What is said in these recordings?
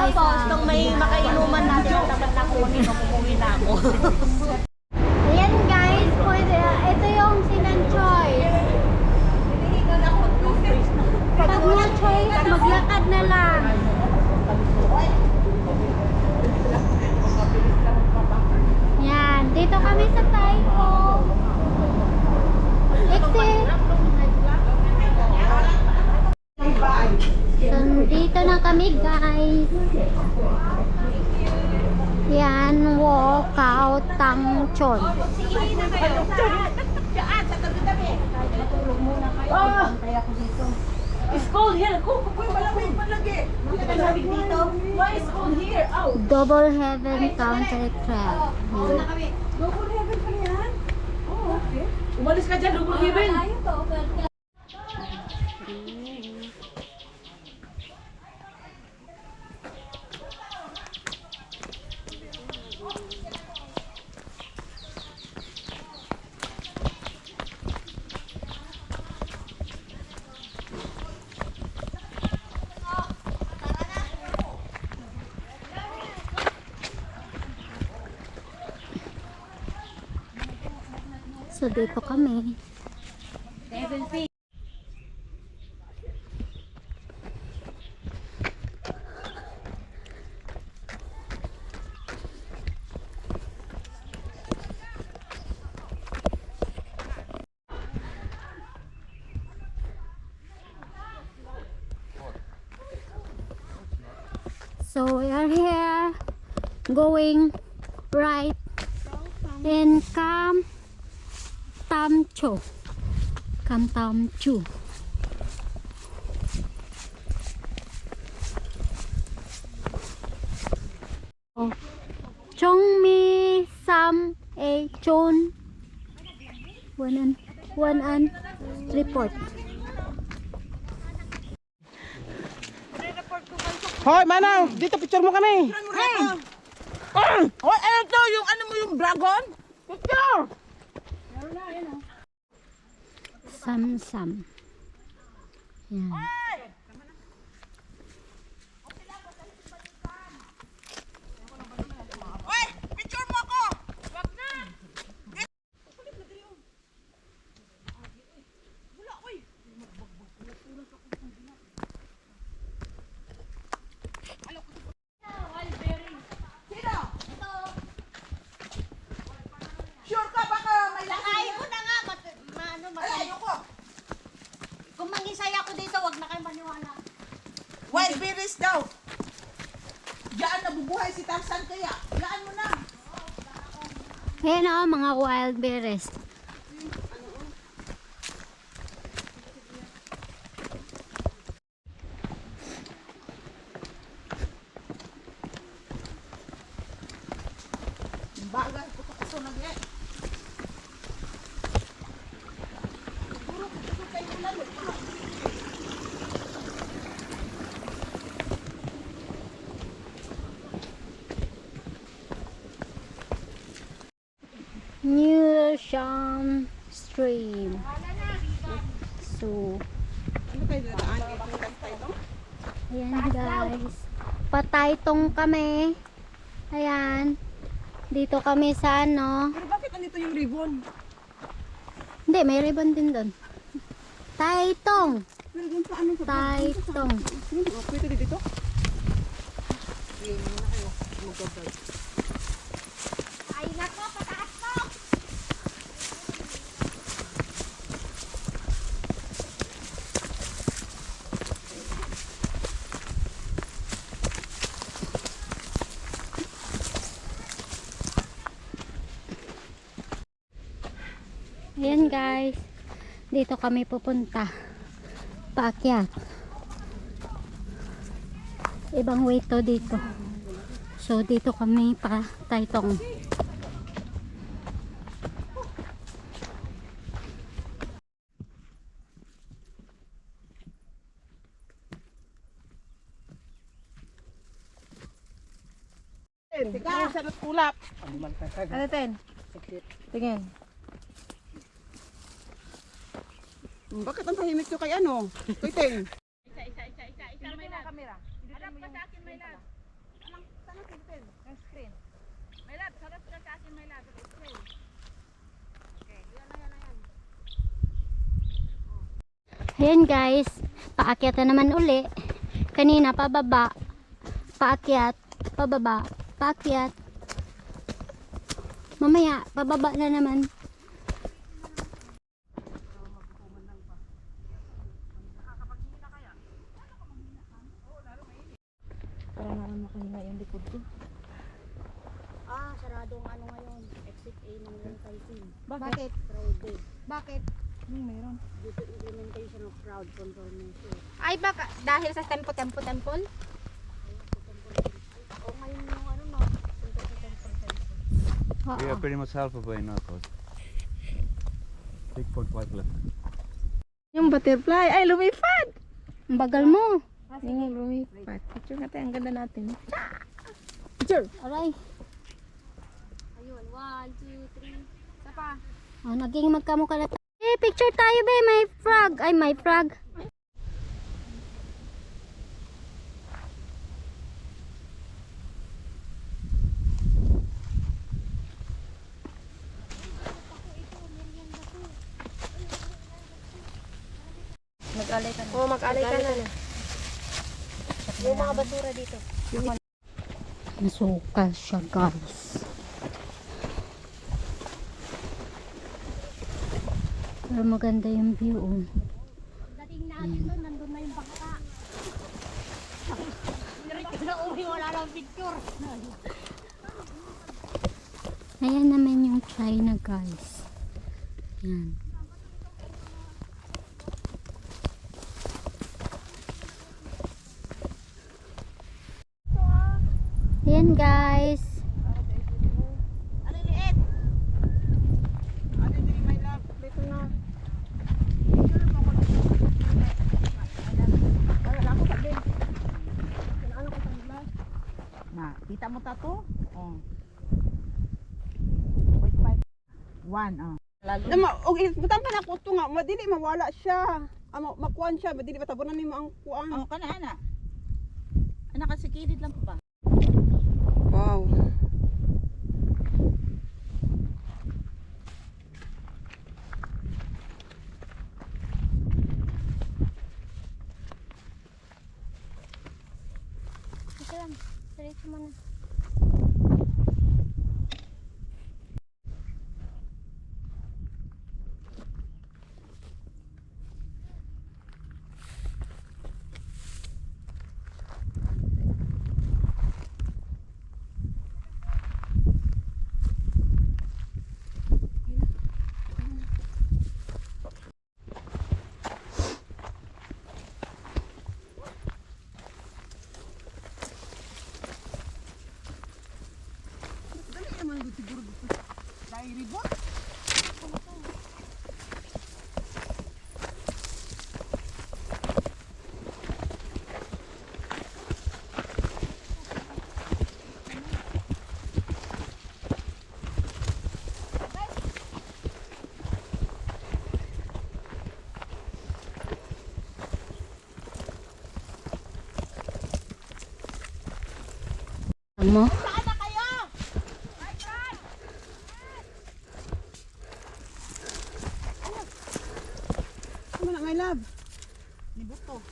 Tapos, nung may makainuman natin, tapat na kunin, umuwi na ako. Ayan guys, ito yung Sinan Choice. Pag no choice, maglakad na lang. Yan, dito kami sa Taiko. Exit. So, dito na kami guys. Yan, walkout Tangchon. It's cold here. Malamig palagi. Malamig dito. Why is cold here? Out. Double Heaven Country Club. Yan. Double heaven pa yan? Oh, okay. Umalis ka dyan, double heaven. So, dito kami. So, we are here going right and come Tamcho. Come Tamchu. Oh. Chongmi Sam A Chon. One and report. Hoy, Manang! Dito picture mo kami! Hey! Oh, ano to? Yung ano mo yung dragon? Picture! Sam. Yan. Oy! Picture mo ako! Wag na! Sure ka baka may Lakay ko na nga, Ay, ayoko! Kung mangisay ako dito, wag na kayo maniwala. Wild berries daw! Diyan nabubuhay si Tarzan kaya. Laan mo na! Ayan o, mga wild berries. Bagal ko kaso nag-e. New Sham Stream. So, Ano kayo dadaan? Itong kantay to? ayan guys. Pataytong kami. Ayan. Dito kami sa ano. Pero bakit andito yung ribbon? Hindi, may ribbon din doon. Taytong. Pero dun sa ano sa Taytong. pwede dito? Ay nako, pataas po! Ayan guys. Dito kami pupunta. Paakyat. Ibang way to dito. So dito kami pa Taytong. Tingnan sa kulap. Ano ten? Tingin. Bakit ang tahimik nyo kay ano? Kay Teng? Isa. May kamera. Harap ka sa akin, may lab. Ayan guys, paakyat na naman uli. Kanina pababa, paakyat, pababa, paakyat. Mamaya, pababa na naman. Para naman makahinga yung likod ko. Ah, saradong ano ngayon. Exit A ng Lentaisin. Bakit? Crowded. Bakit? Meron. Dito implementation of crowd control measure. Ay, baka dahil sa tempo. O ngayon yung ano no. Punta sa 10%. We are pretty much halfway now, so 6.5 left. Yung butterfly, ay lumipad! Ang bagal mo. Yung lumipad. Picture natin, ang ganda natin. Picture! Aray. Ayun, 1, 2, 3. Isa pa. Oh, naging magkamukha na tayo. Eh, picture tayo be, may frog. Ay, may frog. Mag-alay ka na. Oo, mag-alay ka na. Yung mga basura dito. Nasukal siya guys. Pero maganda yung view. Oh. Dating natin doon, nandun na yung bangka. Diretso na uwi, wala lang picture. Ayan naman yung China guys. Yan. Ayan guys. Ano liit? Ano din my love? Dito na. Wala ako sabi. Ano ko sa nila? Na, kita mo tato? Oh. 0.5. 1, oh. Butang ka na ko ito nga, madili mawala siya. Makuan siya, madili matabunan ni mo ang kuan. Oh, kana ana. Ana kasi kilid lang pa. Wow. Ito lang. Diretso mo na. Diary book? Ang mo. Saan na kayo? Ano na, my love? Nibuto.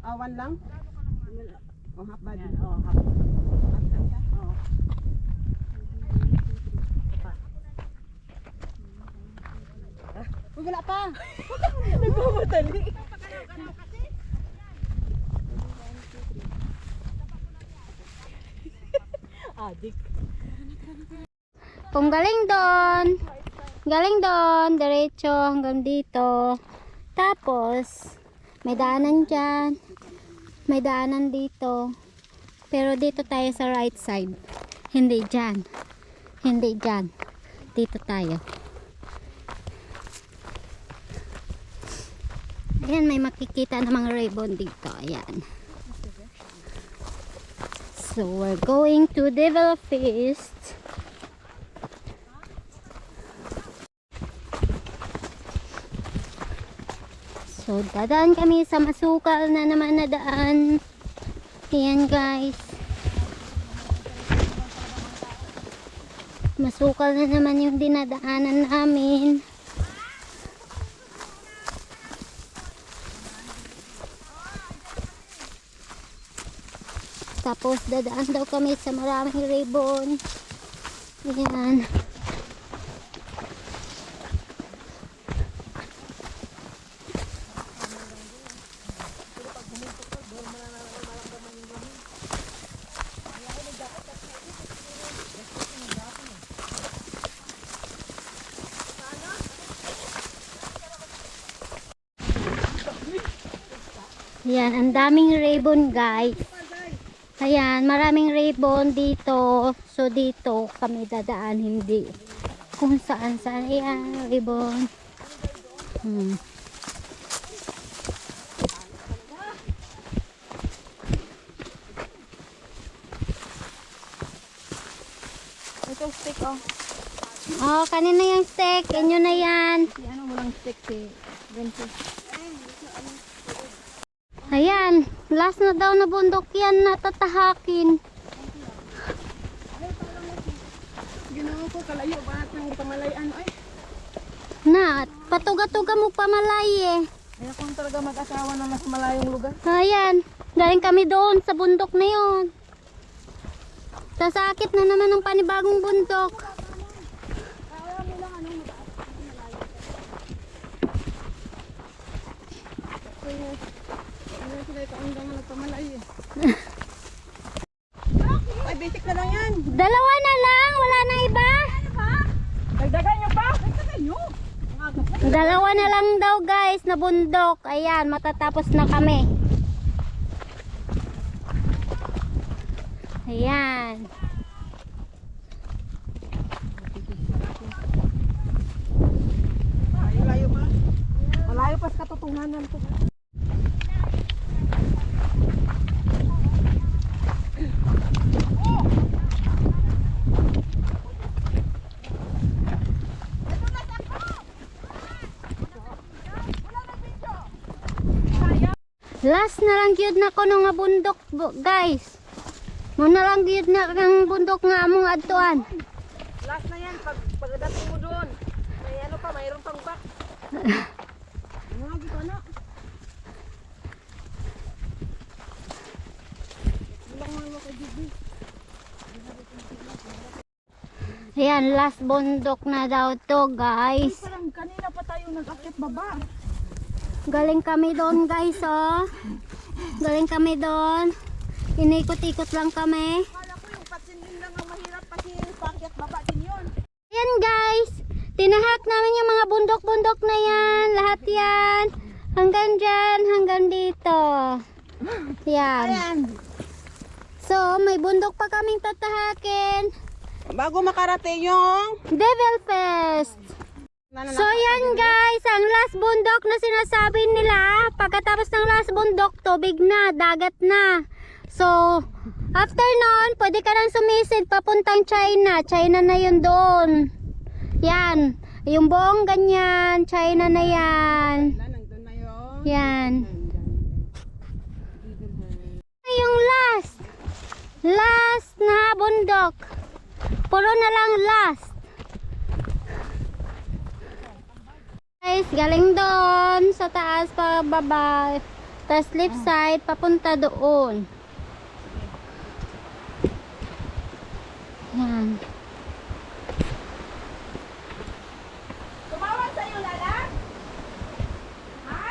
Awan lang? O, half body. Oh, half. Half lang siya? Oh. Uy, wala pa. Nagmamadali. Adik. Kung galing doon. Galing doon. Diretso hanggang dito. Tapos, may daanan dyan. May daanan dito. Pero dito tayo sa right side. Hindi dyan. Hindi dyan. Dito tayo. Ayan, may makikita namang ribbon dito. Ayan. So, we're going to Devil Feast. So, dadaan kami sa masukal na naman na daan. Ayan guys. Masukal na naman yung dinadaanan namin. Tapos dadaan daw kami sa maraming ribbon. Ayan. Ayan, ang daming ribbon guys. Ayan, maraming ribbon dito. So dito kami dadaan, hindi kung saan saan. Ayan, ribbon. Ito stick oh. Oh, kanina yung steak. Inyo na yan. Si ano mo lang stick si Benji. Ayan, last na daw na bundok yan na tatahakin. Ginawa ko kalayo ba natin pamalayan ay. Na, patuga-tuga mo pamalay eh. Ayaw ko talaga mag-asawa na mas malayong lugar. Ayan, galing kami doon sa bundok na yon. Sasakit na naman ng panibagong bundok. Ay, basic na lang yan. Dalawa na lang, wala na iba. Dagdagan nyo pa. Dagdagan nyo. Dalawa na lang daw guys na bundok. Ayan, matatapos na kami. Ayan. Malayo pa. Malayo pa sa katotohanan ko. Last na lang gyud na ko nga bundok guys. Muna lang gyud na kang bundok nga among adtuan. Last na yan. Pagdating mo doon. May ano pa, mayroon pang back. Ano nga dito na? Ayan, last bundok na daw to guys. Parang kanina pa tayo nag-akit baba. Galing kami doon guys oh. Galing kami doon. Inikot-ikot lang kami. Kala ko yung patsin din lang ang mahirap kasi pakyat baba din yun. Ayan guys. Tinahak namin yung mga bundok-bundok na yan. Lahat yan. Hanggang dyan, hanggang dito. Yan. So, may bundok pa kaming tatahakin. Bago makarating yung Devil Fest. So yan guys, ang last bundok na sinasabi nila, pagkatapos ng last bundok, tubig na, dagat na. So, after nun, pwede ka nang sumisid papuntang China. China na yun doon. Yan, yung buong ganyan, China na yan. nandun na yun. Yan. Yung last na bundok. Puro na lang last. Guys, galing doon sa taas pa baba. Tapos left side papunta doon. Yan. Tumawag sa'yo, Lala? Ha?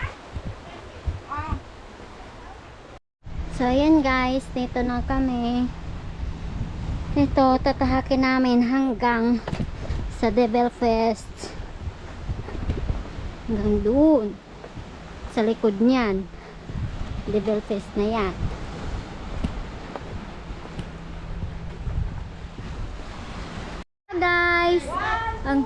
So ayan guys, dito na kami. Ito, tatahakin namin hanggang sa Devil Fest. Hanggang doon. Sa likod niyan. Devil Fest na yan. Guys, ang